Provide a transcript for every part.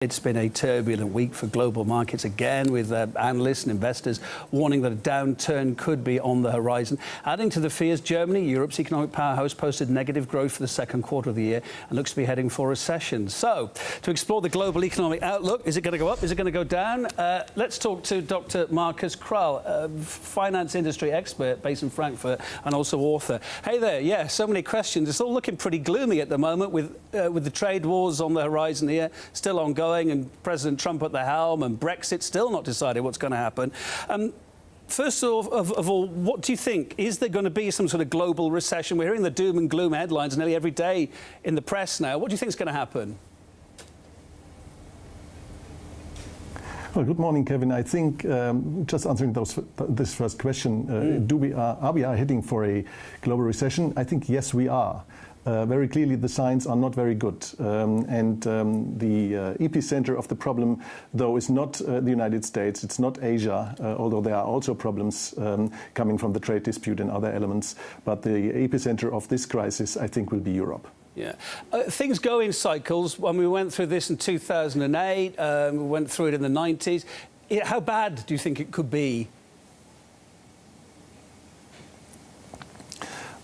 It's been a turbulent week for global markets again, with analysts and investors warning that a downturn could be on the horizon. Adding to the fears, Germany, Europe's economic powerhouse, posted negative growth for the second quarter of the year and looks to be heading for recession. So, to explore the global economic outlook, is it going to go up? Is it going to go down? Let's talk to Dr Markus Krall, a finance industry expert based in Frankfurt and also author. Hey there, yeah, so many questions. It's all looking pretty gloomy at the moment with the trade wars on the horizon here, still ongoing, and President Trump at the helm, and Brexit still not decided what's going to happen. First of all, what do you think? Is there going to be some sort of global recession? We're hearing the doom and gloom headlines nearly every day in the press now. What do you think is going to happen? Well, good morning, Kevin. I think just answering this first question, are we heading for a global recession? I think yes, we are. Very clearly, the signs are not very good. The epicenter of the problem, though, is not the United States. It's not Asia, although there are also problems coming from the trade dispute and other elements. But the epicenter of this crisis, I think, will be Europe. Yeah. Things go in cycles. When we went through this in 2008, we went through it in the 90s. How bad do you think it could be?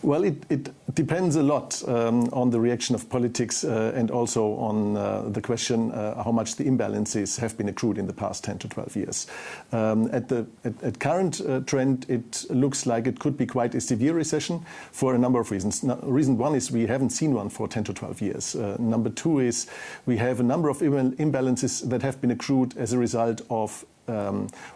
Well, it depends a lot on the reaction of politics and also on the question how much the imbalances have been accrued in the past 10 to 12 years. At current trend, it looks like it could be quite a severe recession for a number of reasons. Reason one is we haven't seen one for 10 to 12 years. Number two is we have a number of imbalances that have been accrued as a result of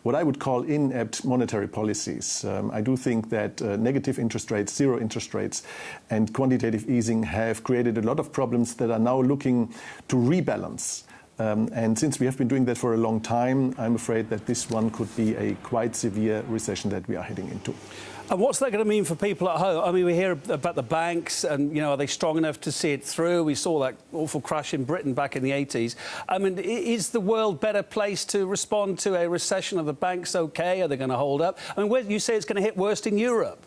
what I would call inept monetary policies. I do think that negative interest rates, zero interest rates, and quantitative easing have created a lot of problems that are now looking to rebalance. And since we have been doing that for a long time, I'm afraid that this one could be a quite severe recession that we are heading into. And what's that going to mean for people at home? I mean, we hear about the banks and, you know, are they strong enough to see it through? We saw that awful crash in Britain back in the 80s. I mean, is the world better placed to respond to a recession? Are the banks OK? Are they going to hold up? I mean, where you say it's going to hit worst in Europe?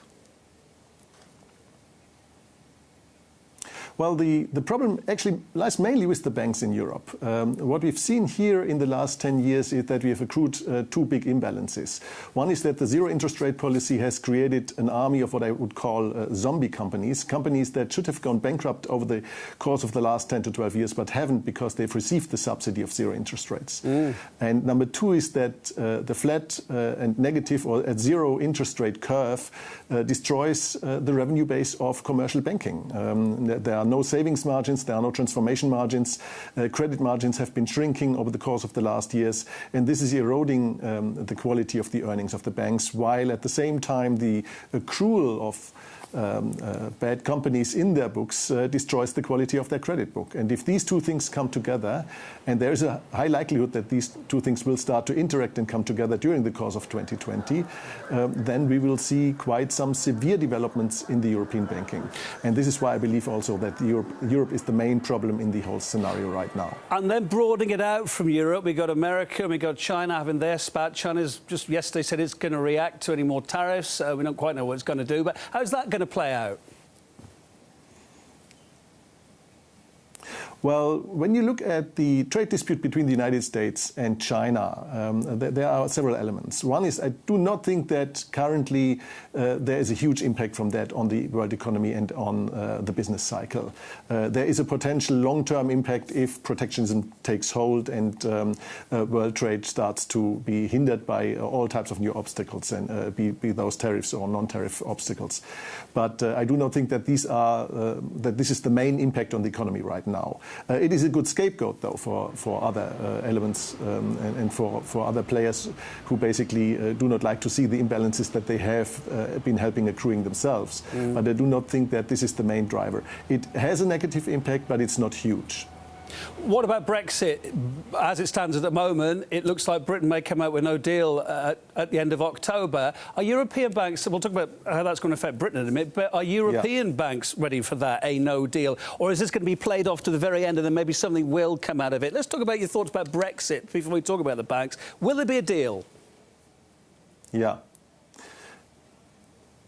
Well, the problem actually lies mainly with the banks in Europe. What we've seen here in the last 10 years is that we have accrued two big imbalances. One is that the zero interest rate policy has created an army of what I would call zombie companies that should have gone bankrupt over the course of the last 10 to 12 years, but haven't because they've received the subsidy of zero interest rates. And number two is that the flat and negative or at zero interest rate curve destroys the revenue base of commercial banking. There are no savings margins, there are no transformation margins. Credit margins have been shrinking over the course of the last years, and this is eroding the quality of the earnings of the banks, while at the same time the accrual of bad companies in their books destroys the quality of their credit book. And if these two things come together, and there is a high likelihood that these two things will start to interact and come together during the course of 2020, then we will see quite some severe developments in the European banking. And this is why I believe also that Europe is the main problem in the whole scenario right now. And then broadening it out from Europe, we got America and we got China having their spat. China's just yesterday said it's going to react to any more tariffs. We don't quite know what it's going to do, but how's that going to play out? Well, when you look at the trade dispute between the United States and China, there are several elements. One is I do not think that currently there is a huge impact from that on the world economy and on the business cycle. There is a potential long-term impact if protectionism takes hold and world trade starts to be hindered by all types of new obstacles, and be those tariffs or non-tariff obstacles. But I do not think that this is the main impact on the economy right now. It is a good scapegoat, though, for other elements and for other players who basically do not like to see the imbalances that they have been helping accruing themselves. But I do not think that this is the main driver. It has a negative impact, but it's not huge. What about Brexit? As it stands at the moment, it looks like Britain may come out with no deal at the end of October. Are European banks, we'll talk about how that's going to affect Britain in a minute, but are European banks ready for that, a no deal? Or is this going to be played off to the very end and then maybe something will come out of it? Let's talk about your thoughts about Brexit before we talk about the banks. Will there be a deal? Yeah.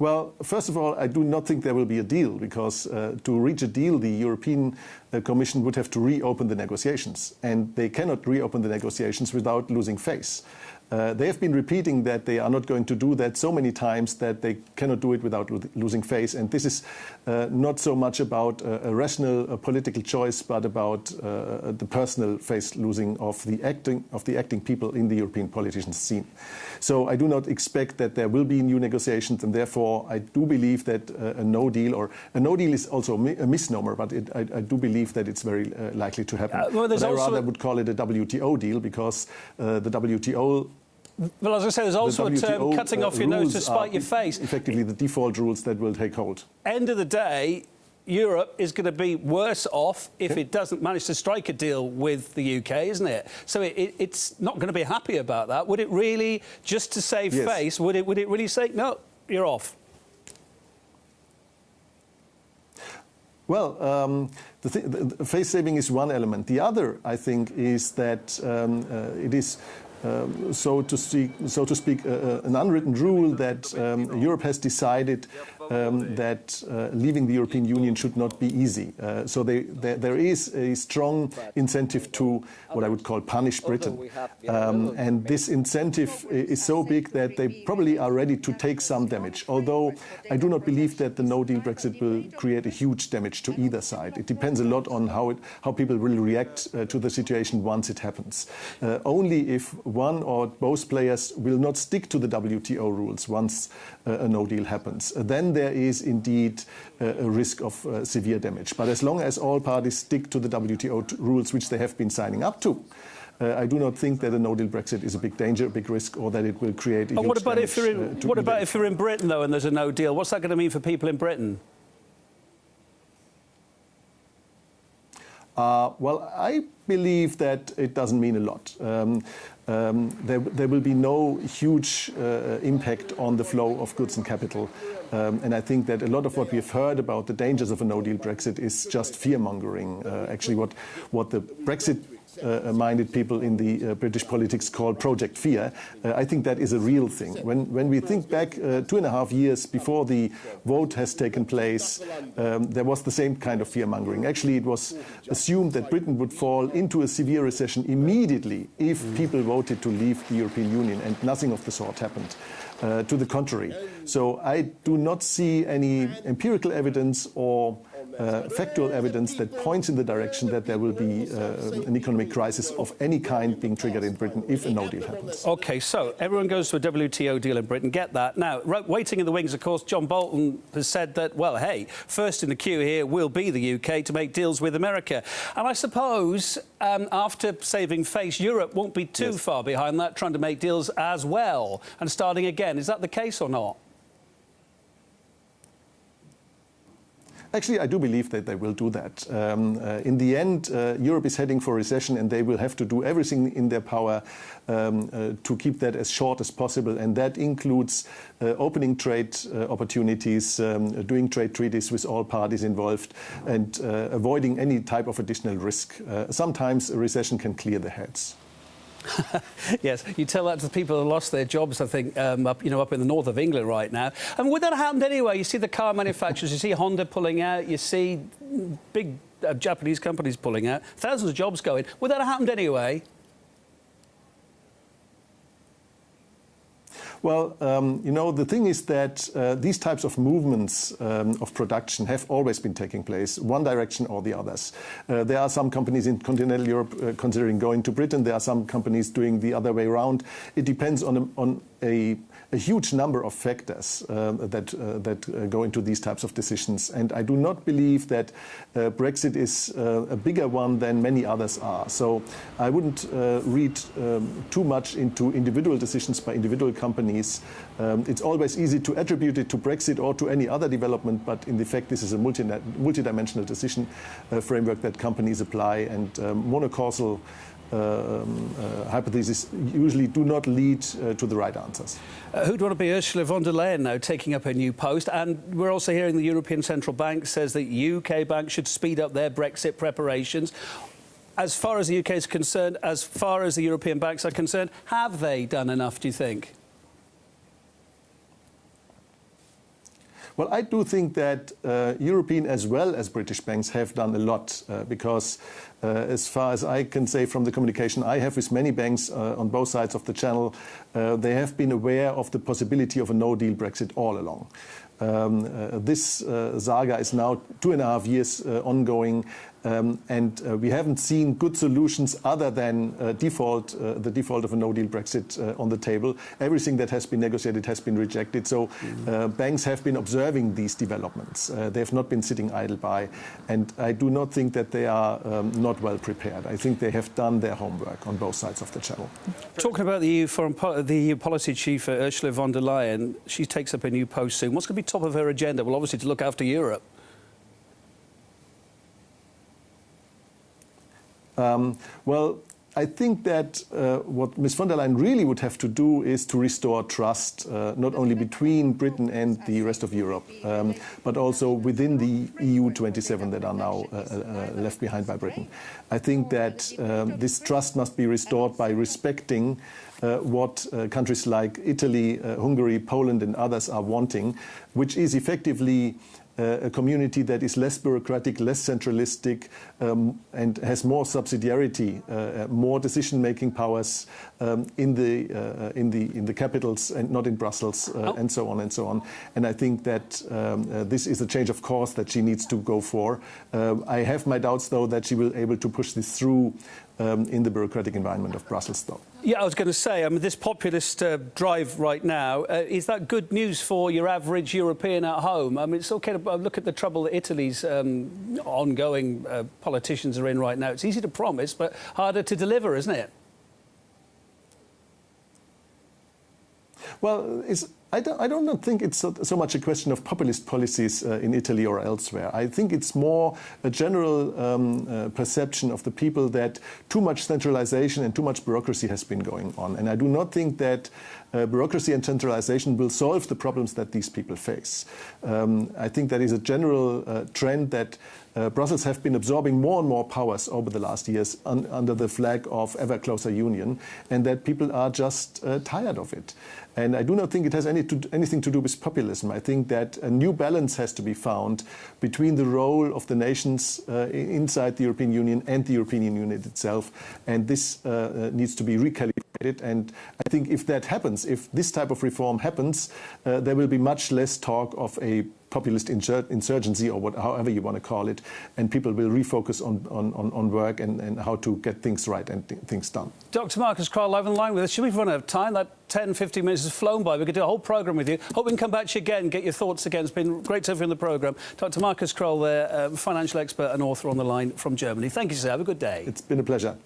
Well, first of all, I do not think there will be a deal, because to reach a deal, the European Commission would have to reopen the negotiations, and they cannot reopen the negotiations without losing face. They have been repeating that they are not going to do that so many times that they cannot do it without losing face. And this is not so much about a rational political choice, but about the personal face losing of the acting people in the European politicians scene. So I do not expect that there will be new negotiations, and therefore I do believe that a no deal, or a no deal is also a misnomer, but I do believe that it's very likely to happen. Well, but I rather would call it a WTO deal, because the WTO. Well, as I say, there's also a term, cutting off your nose to spite your face. Effectively, the default rules that will take hold. End of the day, Europe is going to be worse off if it doesn't manage to strike a deal with the UK, isn't it? So it's not going to be happy about that. Would it really, just to save face, would it really say, no, you're off? Well, the face saving is one element. The other, I think, is that it is, so to speak, an unwritten rule that Europe has decided that leaving the European Union should not be easy. So there is a strong incentive to what I would call punish Britain. And this incentive is so big that they probably are ready to take some damage. Although I do not believe that the no-deal Brexit will create a huge damage to either side. It depends a lot on how people will react to the situation once it happens. Only if one or both players will not stick to the WTO rules once a no-deal happens, then there is indeed a risk of severe damage. But as long as all parties stick to the WTO rules, which they have been signing up to, I do not think that a no-deal Brexit is a big danger, a big risk, or that it will create a huge what about damage. What about if you're in Britain, though, and there's a no deal? What's that going to mean for people in Britain? Well, I believe that it doesn't mean a lot. There will be no huge impact on the flow of goods and capital. And I think that a lot of what we have heard about the dangers of a no-deal Brexit is just fear-mongering. Actually, what the Brexit-minded people in the British politics call Project Fear, I think that is a real thing. When we think back 2.5 years before the vote has taken place, there was the same kind of fear-mongering. Actually, it was assumed that Britain would fall into a severe recession immediately if people voted to leave the European Union, and nothing of the sort happened. To the contrary. So I do not see any empirical evidence or factual evidence that points in the direction that there will be an economic crisis of any kind being triggered in Britain if a no deal happens. OK, so everyone goes to a WTO deal in Britain. Get that. Now, waiting in the wings, of course, John Bolton has said that, well, hey, first in the queue here will be the UK to make deals with America. And I suppose after saving face, Europe won't be too far behind that, trying to make deals as well and starting again. Is that the case or not? Actually, I do believe that they will do that. In the end, Europe is heading for recession, and they will have to do everything in their power to keep that as short as possible. And that includes opening trade opportunities, doing trade treaties with all parties involved, and avoiding any type of additional risk. Sometimes a recession can clear the heads. Yes, you tell that to the people who lost their jobs, I think, up in the north of England right now. And would that have happened anyway? You see the car manufacturers, you see Honda pulling out, you see big Japanese companies pulling out, thousands of jobs going. Would that have happened anyway? Well, the thing is that these types of movements of production have always been taking place, one direction or the others. There are some companies in continental Europe considering going to Britain. There are some companies doing the other way around. It depends on a huge number of factors that go into these types of decisions. And I do not believe that Brexit is a bigger one than many others are. So I wouldn't read too much into individual decisions by individual companies. It's always easy to attribute it to Brexit or to any other development, but in fact this is a multidimensional decision framework that companies apply, and monocausal hypotheses usually do not lead to the right answers. Who'd want to be Ursula von der Leyen now taking up her new post? And we're also hearing the European Central Bank says that UK banks should speed up their Brexit preparations. As far as the UK is concerned, as far as the European banks are concerned, have they done enough, do you think? Well, I do think that European as well as British banks have done a lot because as far as I can say from the communication I have with many banks on both sides of the channel, they have been aware of the possibility of a no-deal Brexit all along. This saga is now 2.5 years ongoing, and we haven't seen good solutions other than the default of a no-deal Brexit on the table. Everything that has been negotiated has been rejected. So banks have been observing these developments. They have not been sitting idle by, and I do not think that they are not well prepared. I think they have done their homework on both sides of the channel. Talking about the EU policy chief, Ursula von der Leyen, she takes up a new post soon. What's going to be top of her agenda? Well, obviously to look after Europe. Well, I think that what Ms. von der Leyen really would have to do is to restore trust, not only between Britain and the rest of Europe, but also within the EU 27 that are now left behind by Britain. I think that this trust must be restored by respecting what countries like Italy, Hungary, Poland and others are wanting, which is effectively a community that is less bureaucratic, less centralistic, and has more subsidiarity, more decision-making powers in the capitals and not in Brussels, and so on and so on. And I think that this is a change of course that she needs to go for. I have my doubts, though, that she will be able to push this through in the bureaucratic environment of Brussels, though. Yeah, I was going to say, I mean, this populist drive right now, is that good news for your average European at home? I mean, it's okay to look at the trouble that Italy's ongoing politicians are in right now. It's easy to promise, but harder to deliver, isn't it? Well, I don't think it's so much a question of populist policies in Italy or elsewhere. I think it's more a general perception of the people that too much centralization and too much bureaucracy has been going on. And I do not think that bureaucracy and centralization will solve the problems that these people face. I think that is a general trend that Brussels have been absorbing more and more powers over the last years under the flag of ever closer union, and that people are just tired of it. And I do not think it has anything to do with populism. I think that a new balance has to be found between the role of the nations inside the European Union and the European Union itself, and this needs to be recalibrated. And I think if that happens, if this type of reform happens, there will be much less talk of a populist insurgency, or however you want to call it, and people will refocus on work and how to get things right and things done. Dr Markus Krall live on the line with us. Should we run out of time? That 10, 15 minutes has flown by. We could do a whole programme with you. Hope we can come back to you again, get your thoughts again. It's been great to have you on the programme. Dr Markus Krall there, financial expert and author on the line from Germany. Thank you, sir. Have a good day. It's been a pleasure.